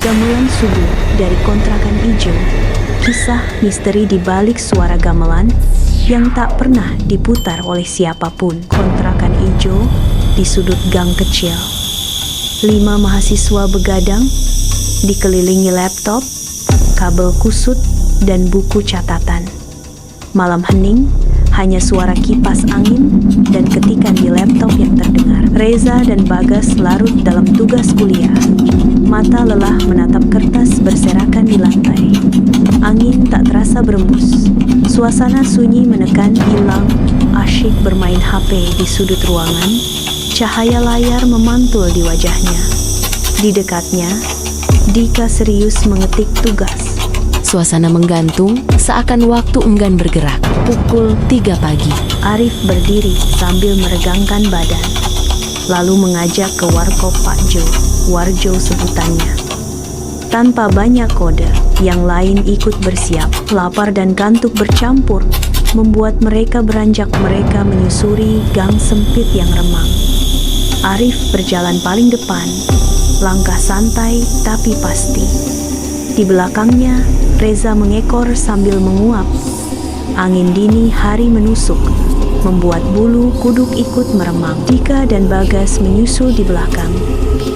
Gamelan subuh dari kontrakan ijo. Kisah misteri di balik suara gamelan yang tak pernah diputar oleh siapapun. Kontrakan ijo di sudut gang kecil. 5 mahasiswa begadang, dikelilingi laptop, kabel kusut, dan buku catatan. Malam hening, hanya suara kipas angin dan ketikan di laptop yang terdengar. Reza dan Bagas larut dalam tugas kuliah. Mata lelah menatap kertas berserakan di lantai. Angin tak terasa berembus. Suasana sunyi menekan. Gilang asyik bermain HP di sudut ruangan. Cahaya layar memantul di wajahnya. Di dekatnya, Dika serius mengetik tugas. Suasana menggantung, seakan waktu enggan bergerak. Pukul 3 pagi. Arif berdiri sambil meregangkan badan. Lalu mengajak ke warkop Pak Jo, Warjo sebutannya. Tanpa banyak kode, yang lain ikut bersiap. Lapar dan kantuk bercampur, membuat mereka beranjak. Mereka menyusuri gang sempit yang remang. Arif berjalan paling depan, langkah santai tapi pasti. Di belakangnya, Reza mengekor sambil menguap. Angin dini hari menusuk, membuat bulu kuduk ikut meremang. Dika dan Bagas menyusul di belakang.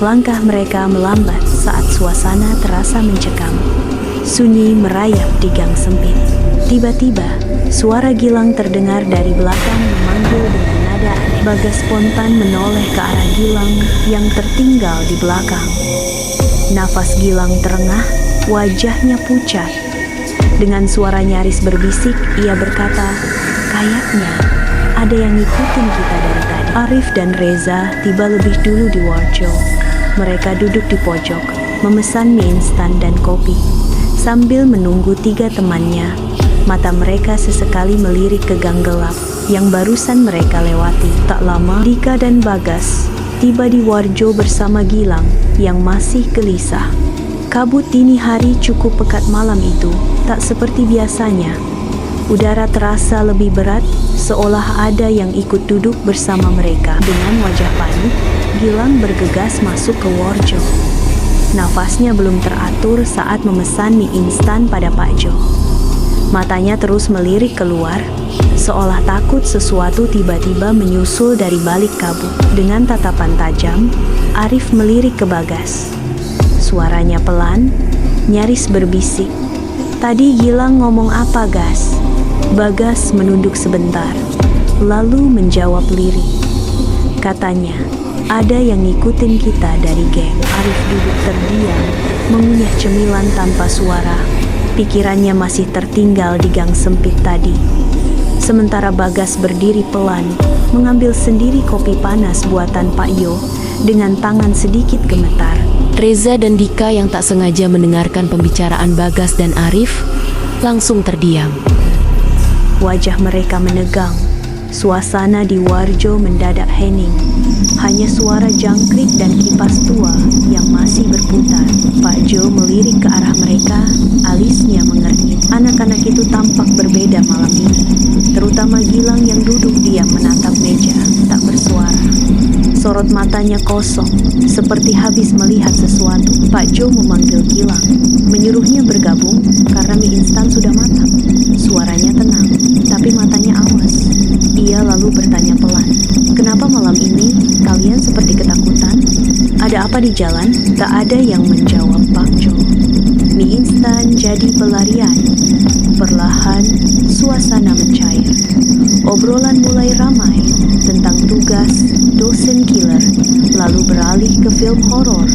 Langkah mereka melambat saat suasana terasa mencekam. Sunyi merayap di gang sempit. Tiba-tiba, suara Gilang terdengar dari belakang memanggil dengan nada aneh. Bagas spontan menoleh ke arah Gilang yang tertinggal di belakang. Nafas Gilang terengah, wajahnya pucat. Dengan suara nyaris berbisik, ia berkata, "Kayaknya ada yang ngikutin kita dari tadi." Arif dan Reza tiba lebih dulu di Warjo. Mereka duduk di pojok, memesan mie instan dan kopi. Sambil menunggu 3 temannya, mata mereka sesekali melirik ke gang gelap yang barusan mereka lewati. Tak lama, Dika dan Bagas tiba di Warjo bersama Gilang yang masih gelisah. Kabut dini hari cukup pekat malam itu, tak seperti biasanya. Udara terasa lebih berat, seolah ada yang ikut duduk bersama mereka. Dengan wajah panik, Gilang bergegas masuk ke Warjo. Nafasnya belum teratur saat memesan mie instan pada Pak Jo. Matanya terus melirik keluar, seolah takut sesuatu tiba-tiba menyusul dari balik kabut. Dengan tatapan tajam, Arif melirik ke Bagas. Suaranya pelan, nyaris berbisik. "Tadi Gilang ngomong apa, Gas?" Bagas menunduk sebentar, lalu menjawab lirih. Katanya, "Ada yang ngikutin kita dari geng." Arif duduk terdiam, mengunyah cemilan tanpa suara. Pikirannya masih tertinggal di gang sempit tadi. Sementara Bagas berdiri pelan, mengambil sendiri kopi panas buatan Pak Yo dengan tangan sedikit gemetar. Reza dan Dika yang tak sengaja mendengarkan pembicaraan Bagas dan Arif, langsung terdiam. Wajah mereka menegang. Suasana di Warjo mendadak hening. Hanya suara jangkrik dan kipas tua yang masih berputar. Pak Jo melirik ke arah mereka, alisnya mengernyit. Anak-anak itu tampak berbeda malam ini. Terutama Gilang yang duduk diam menatap meja, tak bersuara. Sorot matanya kosong, seperti habis melihat sesuatu. Pak Jo memanggil Gilang, menyuruhnya bergabung karena mie instan sudah matang. Suaranya tenang, tapi matanya awas. Ia lalu bertanya pelan, "Kenapa malam ini kalian seperti ketakutan? Ada apa di jalan?" Tak ada yang menjawab Pak Jo. Mie instan jadi pelarian. Perlahan, suasana mencair. Obrolan mulai ramai tentang tugas, dosen killer, lalu beralih ke film horor.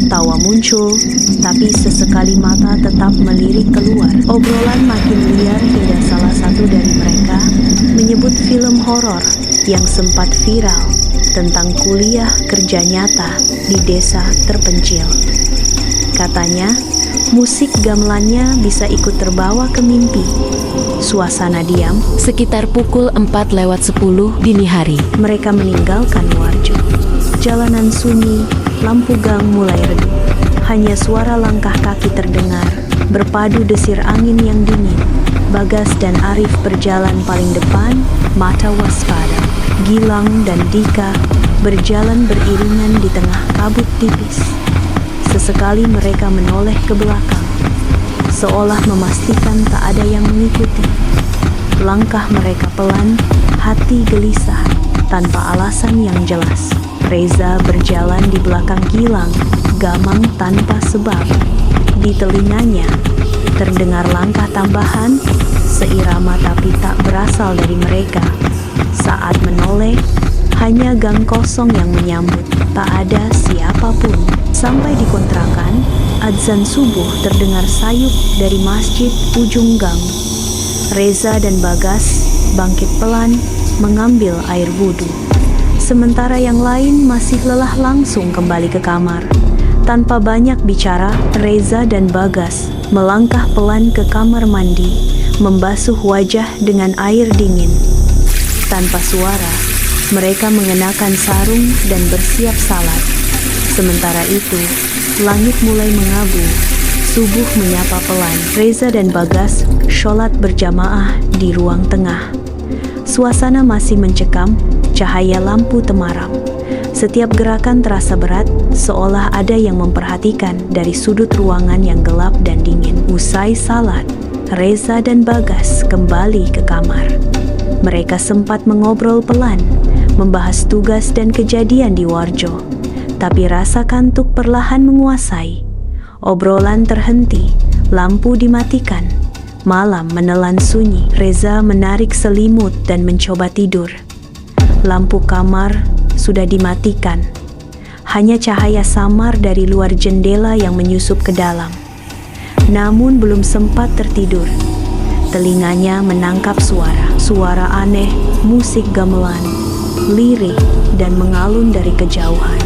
Tawa muncul, tapi sesekali mata tetap melirik keluar. Obrolan makin liar hingga salah satu dari mereka menyebut film horor yang sempat viral tentang kuliah kerja nyata di desa terpencil. Katanya, musik gamelannya bisa ikut terbawa ke mimpi. Suasana diam. Sekitar pukul 4:10 dini hari. Mereka meninggalkan Warjo. Jalanan sunyi, lampu gang mulai redup. Hanya suara langkah kaki terdengar, berpadu desir angin yang dingin. Bagas dan Arif berjalan paling depan, mata waspada. Gilang dan Dika berjalan beriringan di tengah kabut tipis. Sesekali mereka menoleh ke belakang, seolah memastikan tak ada yang mengikuti. Langkah mereka pelan, hati gelisah, tanpa alasan yang jelas. Reza berjalan di belakang Gilang, gamang tanpa sebab. Di telinganya terdengar langkah tambahan, seirama tapi tak berasal dari mereka. Saat menoleh, hanya gang kosong yang menyambut, tak ada siapapun. Sampai di kontrakan, adzan subuh terdengar sayup dari masjid ujung gang. Reza dan Bagas bangkit pelan, mengambil air wudhu. Sementara yang lain masih lelah langsung kembali ke kamar. Tanpa banyak bicara, Reza dan Bagas melangkah pelan ke kamar mandi, membasuh wajah dengan air dingin. Tanpa suara, mereka mengenakan sarung dan bersiap salat. Sementara itu, langit mulai mengabu. Subuh menyapa pelan. Reza dan Bagas sholat berjamaah di ruang tengah. Suasana masih mencekam, cahaya lampu temaram. Setiap gerakan terasa berat, seolah ada yang memperhatikan dari sudut ruangan yang gelap dan dingin. Usai salat, Reza dan Bagas kembali ke kamar. Mereka sempat mengobrol pelan, membahas tugas dan kejadian di Warjo. Tapi rasa kantuk perlahan menguasai. Obrolan terhenti, lampu dimatikan. Malam menelan sunyi. Reza menarik selimut dan mencoba tidur. Lampu kamar sudah dimatikan. Hanya cahaya samar dari luar jendela yang menyusup ke dalam. Namun belum sempat tertidur, telinganya menangkap suara aneh, musik gamelan, lirik, dan mengalun dari kejauhan.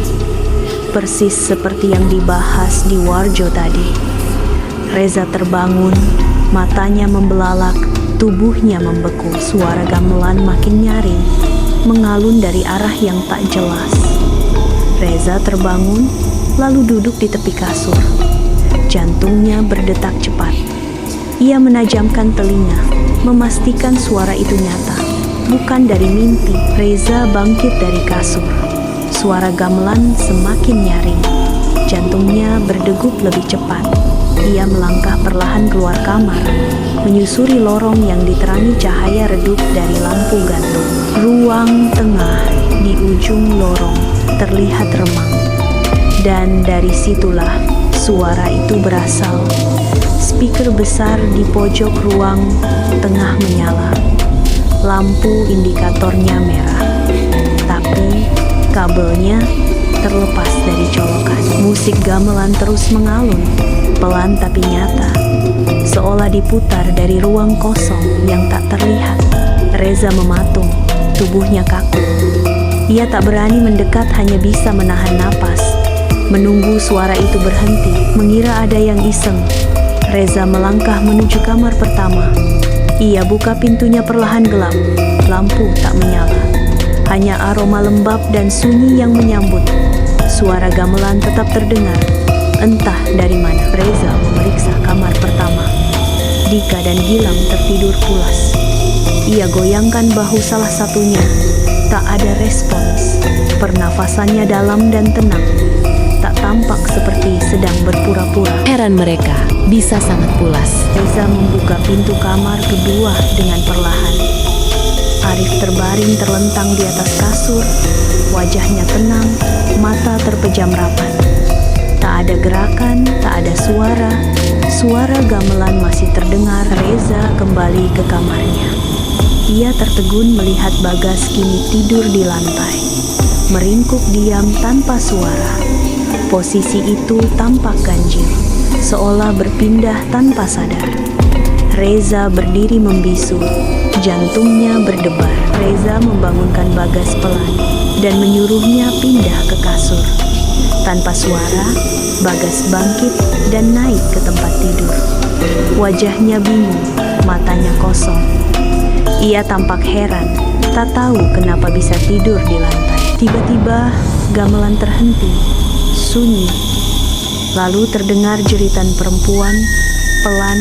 Persis seperti yang dibahas di Warjo tadi. Reza terbangun, matanya membelalak, tubuhnya membeku. Suara gamelan makin nyaring, mengalun dari arah yang tak jelas. Reza terbangun, lalu duduk di tepi kasur. Jantungnya berdetak cepat. Ia menajamkan telinga, memastikan suara itu nyata, bukan dari mimpi. Reza bangkit dari kasur. Suara gamelan semakin nyaring. Jantungnya berdegup lebih cepat. Ia melangkah perlahan keluar kamar, menyusuri lorong yang diterangi cahaya redup dari lampu gantung. Ruang tengah di ujung lorong terlihat remang. Dan dari situlah suara itu berasal. Speaker besar di pojok ruang tengah menyala. Lampu indikatornya merah. Tapi kabelnya terlepas dari colokan. Musik gamelan terus mengalun, pelan tapi nyata, seolah diputar dari ruang kosong yang tak terlihat. Reza mematung, tubuhnya kaku. Ia tak berani mendekat, hanya bisa menahan napas, menunggu suara itu berhenti, mengira ada yang iseng. Reza melangkah menuju kamar pertama. Ia buka pintunya perlahan, gelap, lampu tak menyala. Hanya aroma lembab dan sunyi yang menyambut. Suara gamelan tetap terdengar, entah dari mana. Reza memeriksa kamar pertama. Dika dan Gilang tertidur pulas. Ia goyangkan bahu salah satunya. Tak ada respons. Pernafasannya dalam dan tenang. Tak tampak seperti sedang berpura-pura. Heran mereka bisa sangat pulas. Reza membuka pintu kamar kedua dengan perlahan. Arif terbaring terlentang di atas kasur, wajahnya tenang, mata terpejam rapat. Tak ada gerakan, tak ada suara. Suara gamelan masih terdengar. Reza kembali ke kamarnya. Ia tertegun melihat Bagas kini tidur di lantai, meringkuk diam tanpa suara. Posisi itu tampak ganjil, seolah berpindah tanpa sadar. Reza berdiri membisu, jantungnya berdebar. Reza membangunkan Bagas pelan dan menyuruhnya pindah ke kasur. Tanpa suara, Bagas bangkit dan naik ke tempat tidur. Wajahnya bingung, matanya kosong. Ia tampak heran, tak tahu kenapa bisa tidur di lantai. Tiba-tiba, gamelan terhenti, sunyi. Lalu terdengar jeritan perempuan, pelan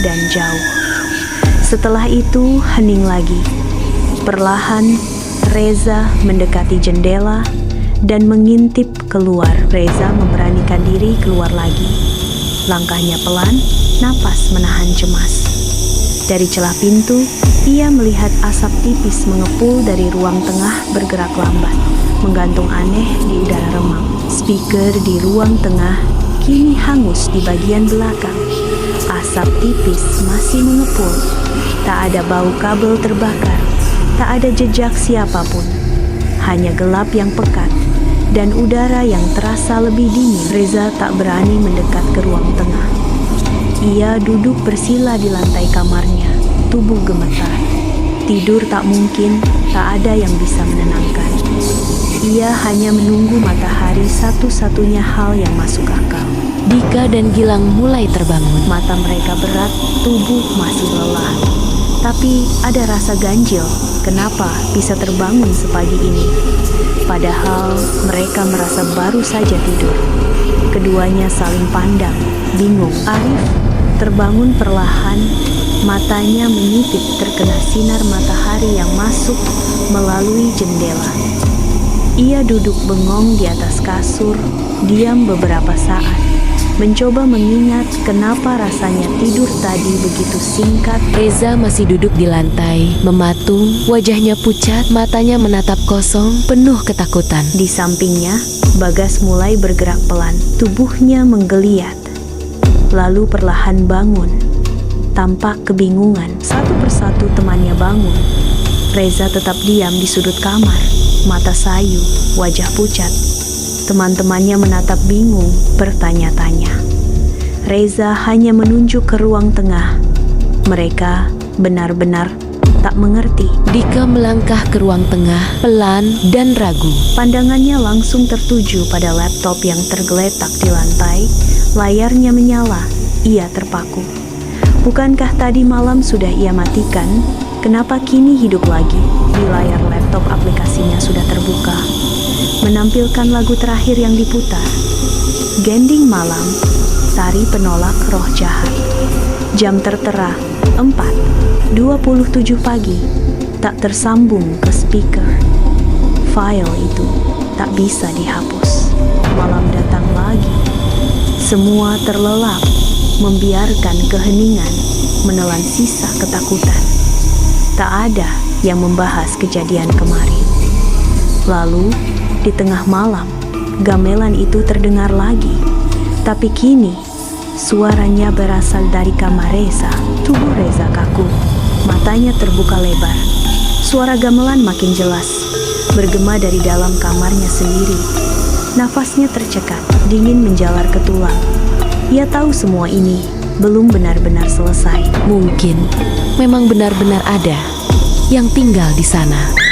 dan jauh. Setelah itu, hening lagi. Perlahan, Reza mendekati jendela dan mengintip keluar. Reza memberanikan memberanikan diri keluar lagi. Langkahnya pelan, napas menahan cemas. Dari celah pintu, ia melihat asap tipis mengepul dari ruang tengah bergerak lambat, menggantung aneh di udara remang. Speaker di ruang tengah kini hangus di bagian belakang. Asap tipis masih mengepul. Tak ada bau kabel terbakar, tak ada jejak siapapun. Hanya gelap yang pekat dan udara yang terasa lebih dingin. Reza tak berani mendekat ke ruang tengah. Ia duduk bersila di lantai kamarnya, tubuh gemetar. Tidur tak mungkin, tak ada yang bisa menenangkan. Ia hanya menunggu matahari, satu-satunya hal yang masuk akal. Dika dan Gilang mulai terbangun. Mata mereka berat, tubuh masih lelah. Tapi ada rasa ganjil, kenapa bisa terbangun sepagi ini? Padahal mereka merasa baru saja tidur. Keduanya saling pandang, bingung. Arif terbangun perlahan, matanya menyipit terkena sinar matahari yang masuk melalui jendela. Ia duduk bengong di atas kasur, diam beberapa saat, mencoba mengingat kenapa rasanya tidur tadi begitu singkat. Reza masih duduk di lantai, mematung, wajahnya pucat, matanya menatap kosong, penuh ketakutan. Di sampingnya, Bagas mulai bergerak pelan, tubuhnya menggeliat. Lalu perlahan bangun, tampak kebingungan. Satu persatu temannya bangun. Reza tetap diam di sudut kamar, mata sayu, wajah pucat. Teman-temannya menatap bingung, bertanya-tanya. Reza hanya menunjuk ke ruang tengah. Mereka benar-benar tak mengerti. Dika melangkah ke ruang tengah, pelan dan ragu. Pandangannya langsung tertuju pada laptop yang tergeletak di lantai. Layarnya menyala, ia terpaku. Bukankah tadi malam sudah ia matikan? Kenapa kini hidup lagi? Di layar laptop aplikasinya sudah terbuka, menampilkan lagu terakhir yang diputar. Gending Malam, tari penolak roh jahat. Jam tertera 4:27 pagi, tak tersambung ke speaker. File itu tak bisa dihapus. Malam datang lagi. Semua terlelap, membiarkan keheningan menelan sisa ketakutan. Tak ada yang membahas kejadian kemarin. Lalu, di tengah malam, gamelan itu terdengar lagi. Tapi kini, suaranya berasal dari kamar Reza. Tubuh Reza kaku, matanya terbuka lebar. Suara gamelan makin jelas, bergema dari dalam kamarnya sendiri. Nafasnya tercekat, dingin menjalar ke tulang. Ia tahu semua ini belum benar-benar selesai. Mungkin memang benar-benar ada yang tinggal di sana.